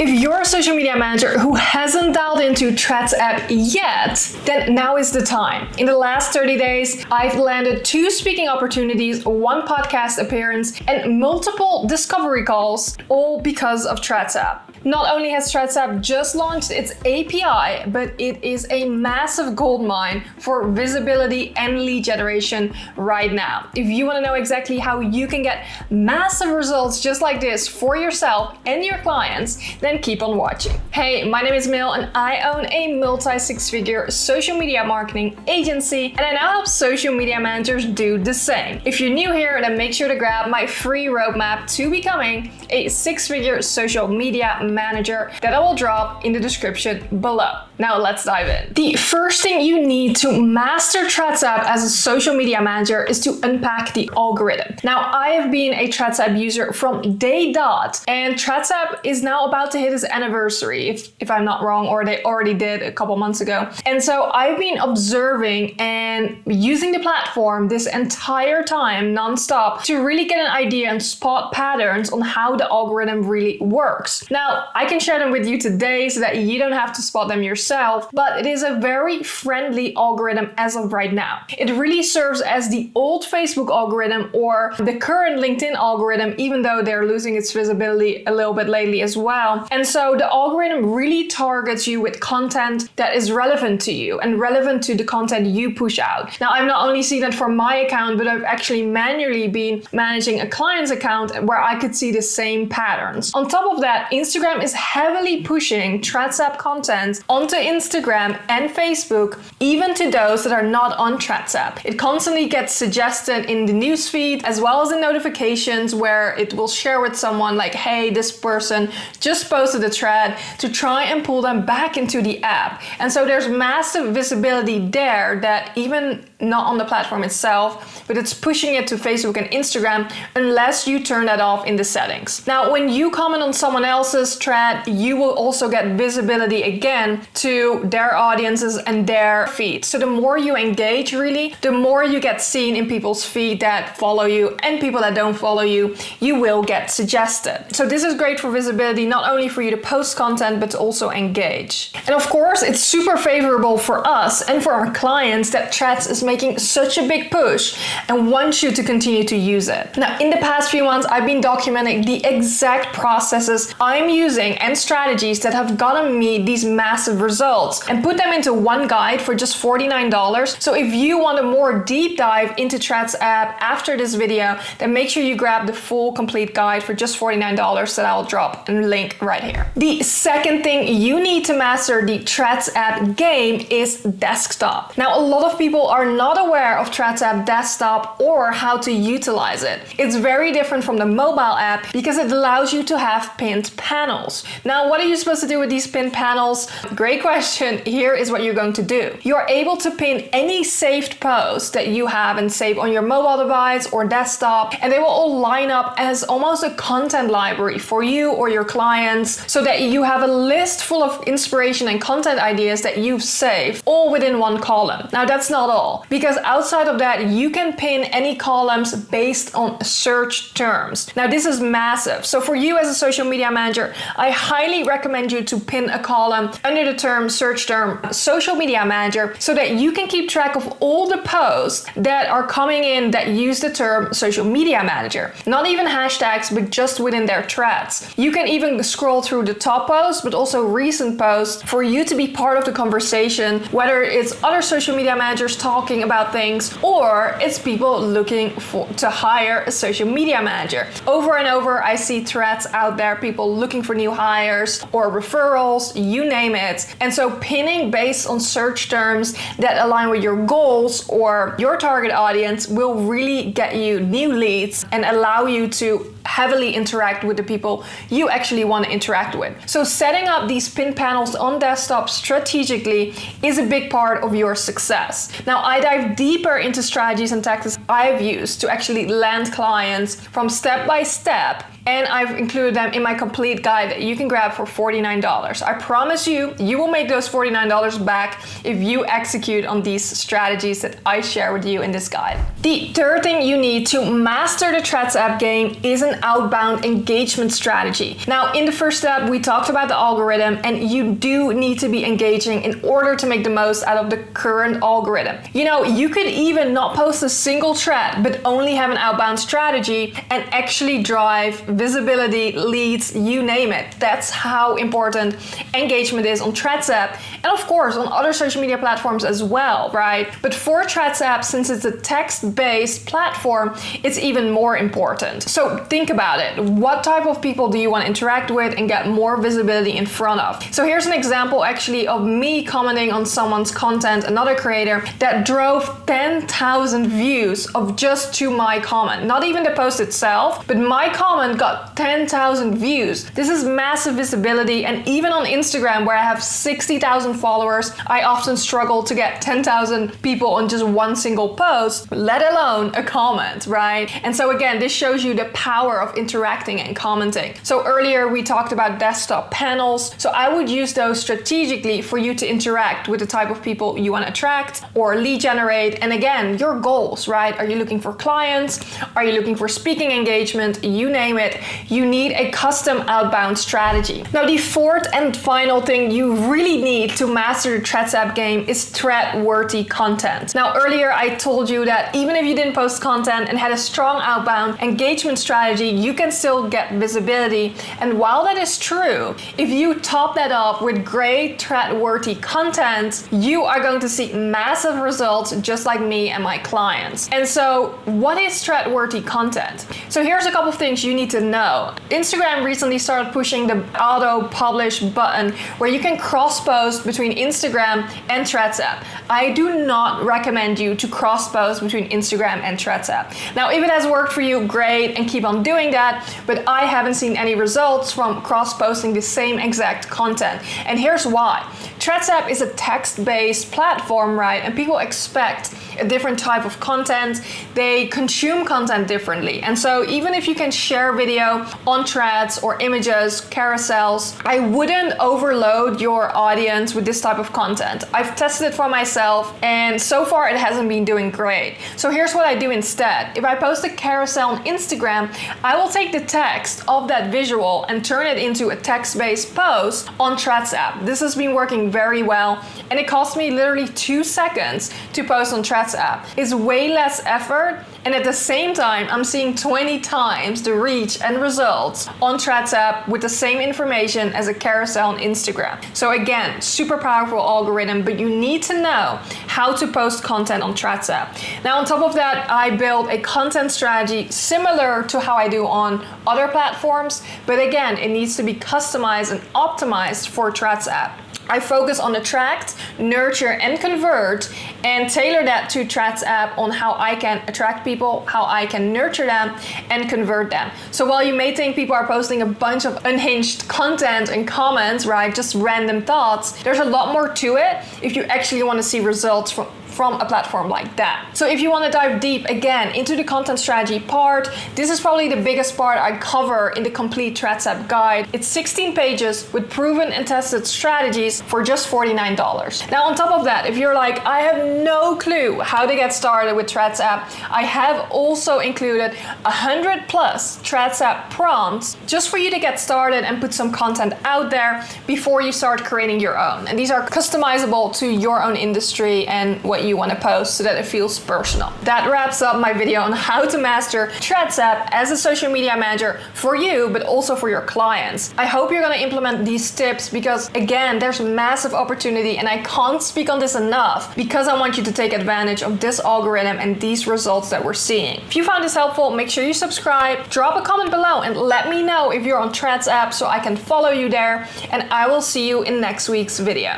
If you're a social media manager who hasn't dialed into Threads app yet, then now is the time. In the last 30 days, I've landed 2 speaking opportunities, 1 podcast appearance, and multiple discovery calls, all because of Threads app. Not only has Threads app just launched its API, but it is a massive goldmine for visibility and lead generation right now. If you want to know exactly how you can get massive results just like this for yourself and your clients, then keep on watching. Hey, my name is Milou and I own a multi-6-figure social media marketing agency, and I now help social media managers do the same. If you're new here, then make sure to grab my free roadmap to becoming a 6-figure social media manager that I will drop in the description below. Now let's dive in. The first thing you need to master Threads app as a social media manager is to unpack the algorithm. Now I have been a Threads app user from day dot, and Threads app is now about to hit its anniversary, if I'm not wrong, or they already did a couple months ago. And so I've been observing and using the platform this entire time nonstop to really get an idea and spot patterns on how the algorithm really works. Now I can share them with you today so that you don't have to spot them yourself, but it is a very friendly algorithm as of right now. It really serves as the old Facebook algorithm or the current LinkedIn algorithm, even though they're losing its visibility a little bit lately as well. And so the algorithm really targets you with content that is relevant to you and relevant to the content you push out. Now I've not only seen that for my account, but I've actually manually been managing a client's account where I could see the same patterns. On top of that, Instagram is heavily pushing Threads app content onto Instagram and Facebook, even to those that are not on Threads app. It constantly gets suggested in the newsfeed as well as in notifications where it will share with someone like, hey, this person just posted a thread, to try and pull them back into the app. And so there's massive visibility there that even not on the platform itself, but it's pushing it to Facebook and Instagram unless you turn that off in the settings. Now, when you comment on someone else's thread, you will also get visibility again to their audiences and their feed. So the more you engage really, the more you get seen in people's feed that follow you, and people that don't follow you, you will get suggested. So this is great for visibility, not only for you to post content, but to also engage. And of course, it's super favorable for us and for our clients that Threads is making such a big push and wants you to continue to use it. Now, in the past few months, I've been documenting the exact processes I'm using and strategies that have gotten me these massive results and put them into one guide for just $49. So if you want a more deep dive into Threads app after this video, then make sure you grab the full complete guide for just $49 that I'll drop and link right here. The second thing you need to master the Threads app game is desktop. Now, a lot of people are not aware of Threads app desktop or how to utilize it. It's very different from the mobile app because it allows you to have pinned panels. Now, what are you supposed to do with these pinned panels? Great question. Here is what you're going to do. You're able to pin any saved post that you have and save on your mobile device or desktop, and they will all line up as almost a content library for you or your clients, so that you have a list full of inspiration and content ideas that you've saved all within one column. Now, that's not all, because outside of that, you can pin any columns based on search terms. Now, this is massive. So for you as a social media manager, I highly recommend you to pin a column under the term search term social media manager so that you can keep track of all the posts that are coming in that use the term social media manager. Not even hashtags, but just within their threads. You can even scroll through the top posts, but also recent posts for you to be part of the conversation, whether it's other social media managers talking about things or it's people looking to hire a social media manager. Over and over, I see threads out there, people looking for new hires or referrals, you name it. And so pinning based on search terms that align with your goals or your target audience will really get you new leads and allow you to heavily interact with the people you actually want to interact with. So setting up these pin panels on desktop strategically is a big part of your success. Now, I dive deeper into strategies and tactics I've used to actually land clients from step by step, and I've included them in my complete guide that you can grab for $49. I promise you, you will make those $49 back if you execute on these strategies that I share with you in this guide. The third thing you need to master the Threads app game is an an outbound engagement strategy. Now, in the first step, we talked about the algorithm, and you do need to be engaging in order to make the most out of the current algorithm. You know, you could even not post a single thread, but only have an outbound strategy and actually drive visibility, leads, you name it. That's how important engagement is on Threads app, and of course on other social media platforms as well, right? But for Threads app, since it's a text-based platform, it's even more important. So think about it. What type of people do you want to interact with and get more visibility in front of? So here's an example actually of me commenting on someone's content, another creator, that drove 10,000 views of just to my comment. Not even the post itself, but my comment got 10,000 views. This is massive visibility, and even on Instagram, where I have 60,000 followers, I often struggle to get 10,000 people on just one single post, let alone a comment, right? And so again, this shows you the power of interacting and commenting. So earlier we talked about desktop panels. So I would use those strategically for you to interact with the type of people you want to attract or lead generate. And again, your goals, right? Are you looking for clients? Are you looking for speaking engagement? You name it. You need a custom outbound strategy. Now, the fourth and final thing you really need to master the Threads app game is thread-worthy content. Now, earlier I told you that even if you didn't post content and had a strong outbound engagement strategy, you can still get visibility. And while that is true, if you top that up with great thread-worthy content, you are going to see massive results just like me and my clients. And so what is thread-worthy content? So here's a couple of things you need to know. Instagram recently started pushing the auto publish button where you can cross post between Instagram and Threads app. I do not recommend you to cross post between Instagram and Threads app. Now, if it has worked for you, great, and keep on doing that, but I haven't seen any results from cross posting the same exact content. And here's why. Threads app is a text-based platform, right? And people expect a different type of content. They consume content differently. And so even if you can share video on threads or images, carousels, I wouldn't overload your audience with this type of content. I've tested it for myself, and so far it hasn't been doing great. So here's what I do instead. If I post a carousel on Instagram, I will take the text of that visual and turn it into a text-based post on Threads app. This has been working very well, and it cost me literally 2 seconds to post on Threads app. It's way less effort, and at the same time, I'm seeing 20 times the reach and results on Threads app with the same information as a carousel on Instagram. So again, super powerful algorithm, but you need to know how to post content on Threads app. Now, on top of that, I built a content strategy similar to how I do on other platforms, but again, it needs to be customized and optimized for Threads app. I focus on attract, nurture, and convert, and tailor that to Threads app on how I can attract people, how I can nurture them, and convert them. So while you may think people are posting a bunch of unhinged content and comments, right, just random thoughts, there's a lot more to it if you actually want to see results from a platform like that. So if you want to dive deep again into the content strategy part, this is probably the biggest part I cover in the complete Threads app guide. It's 16 pages with proven and tested strategies for just $49. Now, on top of that, if you're like, I have no clue how to get started with Threads app, I have also included 100+ Threads app prompts just for you to get started and put some content out there before you start creating your own. And these are customizable to your own industry and what you want to post so that it feels personal. That wraps up my video on how to master Threads app as a social media manager for you, but also for your clients. I hope you're going to implement these tips because, again, there's massive opportunity, and I can't speak on this enough because I want you to take advantage of this algorithm and these results that we're seeing. If you found this helpful, make sure you subscribe, drop a comment below, and let me know if you're on Threads app so I can follow you there, and I will see you in next week's video.